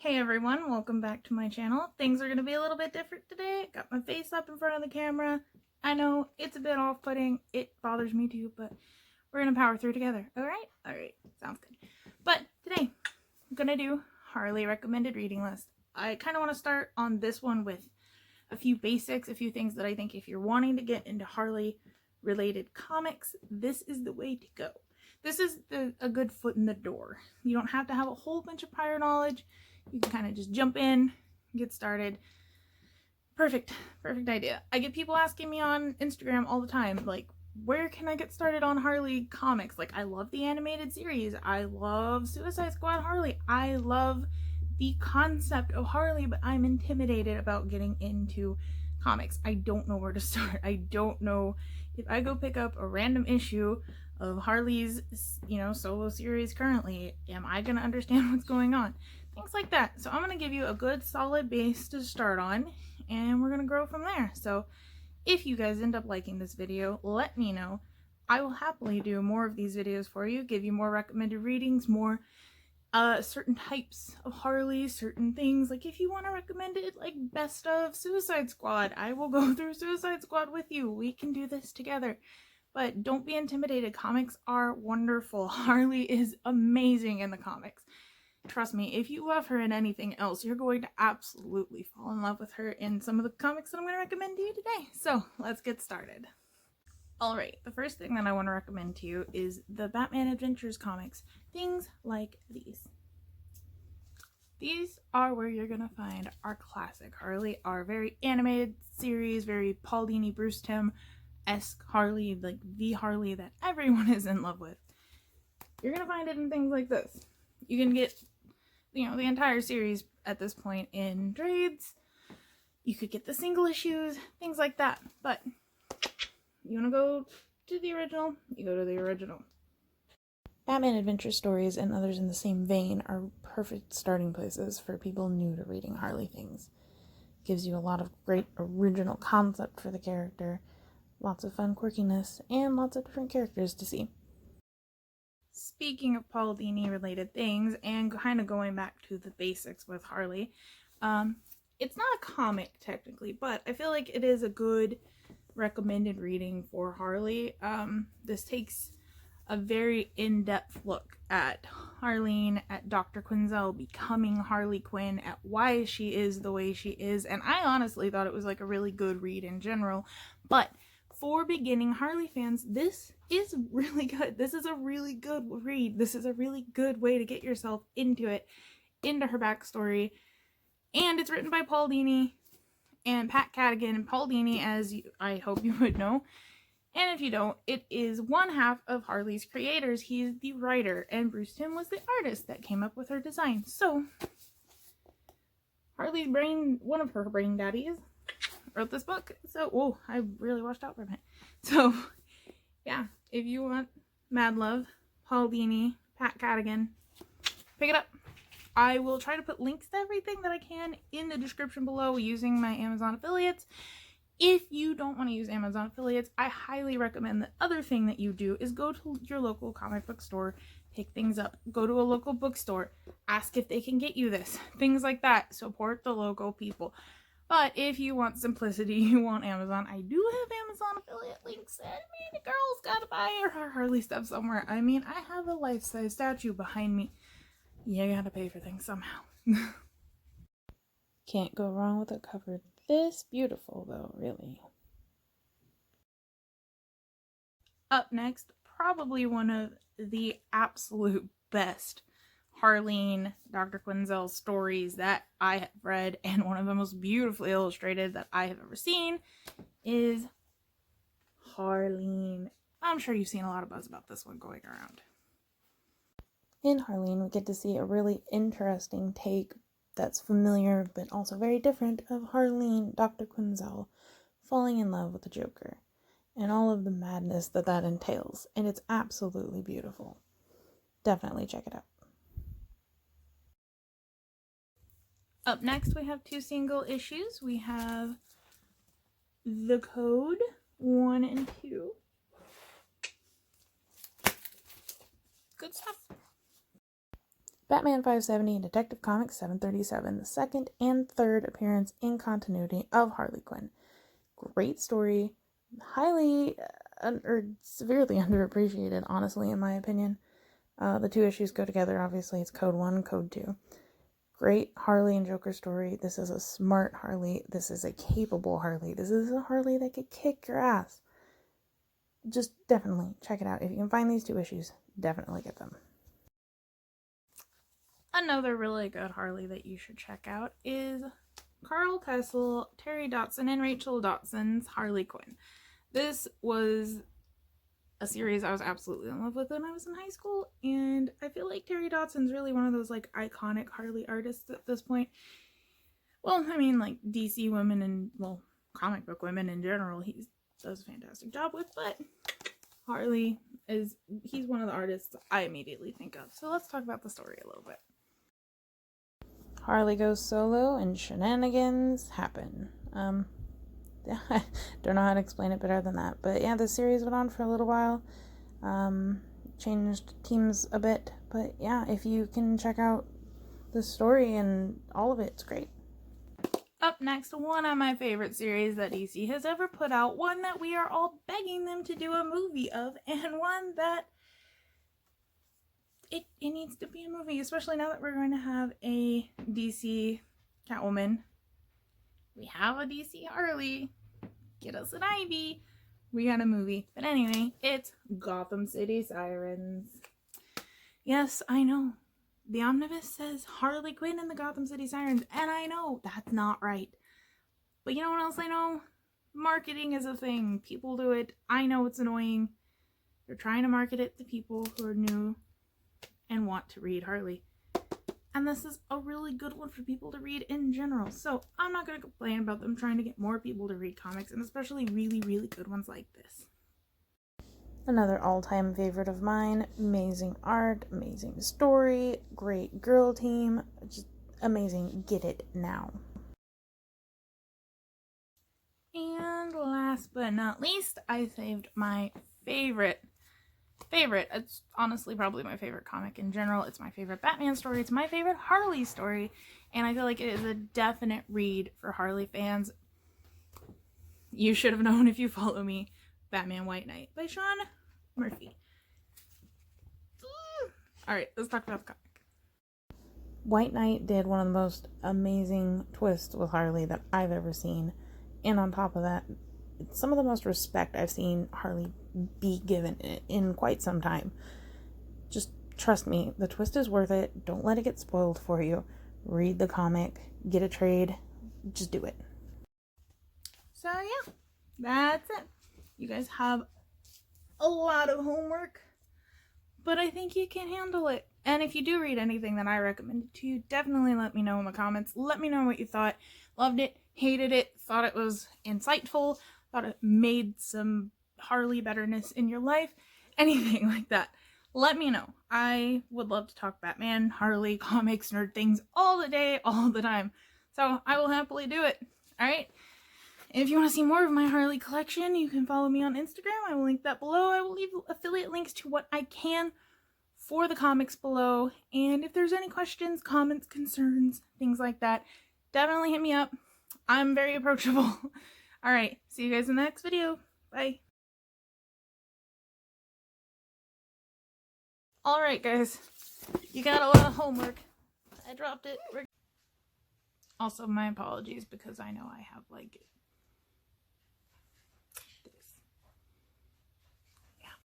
Hey everyone, welcome back to my channel. Things are going to be a little bit different today. Got my face up in front of the camera. I know it's a bit off-putting. It bothers me too, but we're going to power through together. Alright? Alright. Sounds good. But today, I'm going to do Harley recommended reading list. I kind of want to start on this one with a few basics, a few things that I think if you're wanting to get into Harley related comics, this is the way to go. This is a good foot in the door. You don't have to have a whole bunch of prior knowledge. You can kind of just jump in, get started. Perfect idea. I get people asking me on Instagram all the time, like, where can I get started on Harley comics? Like, I love the animated series. I love Suicide Squad Harley. I love the concept of Harley, but I'm intimidated about getting into comics. I don't know where to start. I don't know if I go pick up a random issue of Harley's, solo series currently, am I going to understand what's going on? Things like that. So I'm going to give you a good solid base to start on, and we're going to grow from there. So if you guys end up liking this video, let me know. I will happily do more of these videos for you, give you more recommended readings, more certain types of Harley, certain things. Like if you want to recommend it, like best of Suicide Squad, I will go through Suicide Squad with you. We can do this together. But don't be intimidated. Comics are wonderful. Harley is amazing in the comics. Trust me, if you love her in anything else, you're going to absolutely fall in love with her in some of the comics that I'm going to recommend to you today. So let's get started. Alright, the first thing that I want to recommend to you is the Batman Adventures comics. Things like these. These are where you're going to find our classic Harley, our very animated series, very Paul Dini, Bruce Timm-esque Harley, like the Harley that everyone is in love with. You're going to find it in things like this. You can get the entire series at this point in trades. You could get the single issues, things like that. But you want to go to the original, you go to the original. Batman Adventure stories and others in the same vein are perfect starting places for people new to reading Harley things. Gives you a lot of great original concept for the character, lots of fun quirkiness, and lots of different characters to see. Speaking of Paul Dini related things, and kind of going back to the basics with Harley, it's not a comic technically, but I feel like it is a good recommended reading for Harley. This takes a very in-depth look at Harleen, at Dr. Quinzel becoming Harley Quinn, at why she is the way she is, and I honestly thought it was like a really good read in general, but for beginning Harley fans, this is really good. This is a really good read. This is a really good way to get yourself into it, into her backstory. And it's written by Paul Dini and Pat Cadigan. And Paul Dini, as I hope you would know, and if you don't, it is one half of Harley's creators. He's the writer, and Bruce Timm was the artist that came up with her design. So, Harley's one of her brain daddies, wrote this book. So, I really watched out for a minute. So, yeah, if you want Mad Love, Paul Dini, Pat Cadigan, pick it up. I will try to put links to everything that I can in the description below using my Amazon affiliates. If you don't want to use Amazon affiliates, I highly recommend the other thing that you do is go to your local comic book store, pick things up, go to a local bookstore, ask if they can get you this, things like that. Support the local people. But if you want simplicity, you want Amazon, I do have Amazon affiliate links, and the girl's gotta buy her Harley stuff somewhere. I mean, I have a life-size statue behind me. You gotta pay for things somehow. Can't go wrong with a cover this beautiful, though, really. Up next, probably one of the absolute best Harleen, Dr. Quinzel stories that I have read, and one of the most beautifully illustrated that I have ever seen, is Harleen. I'm sure you've seen a lot of buzz about this one going around. In Harleen, we get to see a really interesting take that's familiar but also very different of Harleen, Dr. Quinzel, falling in love with the Joker, and all of the madness that entails, and it's absolutely beautiful. Definitely check it out. Up next, we have two single issues. We have The Code 1 and 2. Good stuff. Batman 570 and Detective Comics 737, the second and third appearance in continuity of Harley Quinn. Great story, highly or severely underappreciated, honestly, in my opinion. The two issues go together, obviously. It's Code 1, Code 2. Great Harley and Joker story. This is a smart Harley. This is a capable Harley. This is a Harley that could kick your ass. Just definitely check it out. If you can find these two issues, definitely get them. Another really good Harley that you should check out is Carl Tessel, Terry Dotson, and Rachel Dotson's Harley Quinn. This was a series I was absolutely in love with when I was in high school, and I feel like Terry Dotson's really one of those like iconic Harley artists at this point. Well, I mean, like DC women and, well, comic book women in general, he does a fantastic job with, but Harley he's one of the artists I immediately think of. So let's talk about the story a little bit. Harley goes solo and shenanigans happen. I don't know how to explain it better than that. But yeah, the series went on for a little while. Changed teams a bit. But yeah, if you can check out the story and all of it, it's great. Up next, one of my favorite series that DC has ever put out. One that we are all begging them to do a movie of. And one that it needs to be a movie. Especially now that we're going to have a DC Catwoman. We have a DC Harley. Get us an Ivy. We got a movie. But anyway, it's Gotham City Sirens. Yes, I know. The omnibus says Harley Quinn and the Gotham City Sirens. And I know that's not right. But you know what else I know? Marketing is a thing. People do it. I know it's annoying. They're trying to market it to people who are new and want to read Harley. And this is a really good one for people to read in general. So I'm not going to complain about them trying to get more people to read comics, and especially really, really good ones like this. Another all-time favorite of mine. Amazing art, amazing story, great girl team. Just amazing. Get it now. And last but not least, I saved my favorite. It's honestly probably my favorite comic in general. It's my favorite Batman story. It's my favorite Harley story. And I feel like it is a definite read for Harley fans. You should have known if you follow me. Batman White Knight by Shawn Murphy. Alright, let's talk about the comic. White Knight did one of the most amazing twists with Harley that I've ever seen. And on top of that, it's some of the most respect I've seen Harley be given in quite some time. Just trust me, the twist is worth it. Don't let it get spoiled for you. Read the comic, get a trade, just do it. So yeah, that's it. You guys have a lot of homework, but I think you can handle it. And if you do read anything that I recommended to you, definitely let me know in the comments. Let me know what you thought. Loved it, hated it, thought it was insightful, thought it made some Harley betterness in your life, anything like that. Let me know. I would love to talk Batman, Harley, comics, nerd things all the day, all the time. So I will happily do it. Alright? If you want to see more of my Harley collection, you can follow me on Instagram. I will link that below. I will leave affiliate links to what I can for the comics below. And if there's any questions, comments, concerns, things like that, definitely hit me up. I'm very approachable. Alright, see you guys in the next video. Bye. Alright guys, you got a lot of homework. I dropped it. Also, my apologies because I know I have like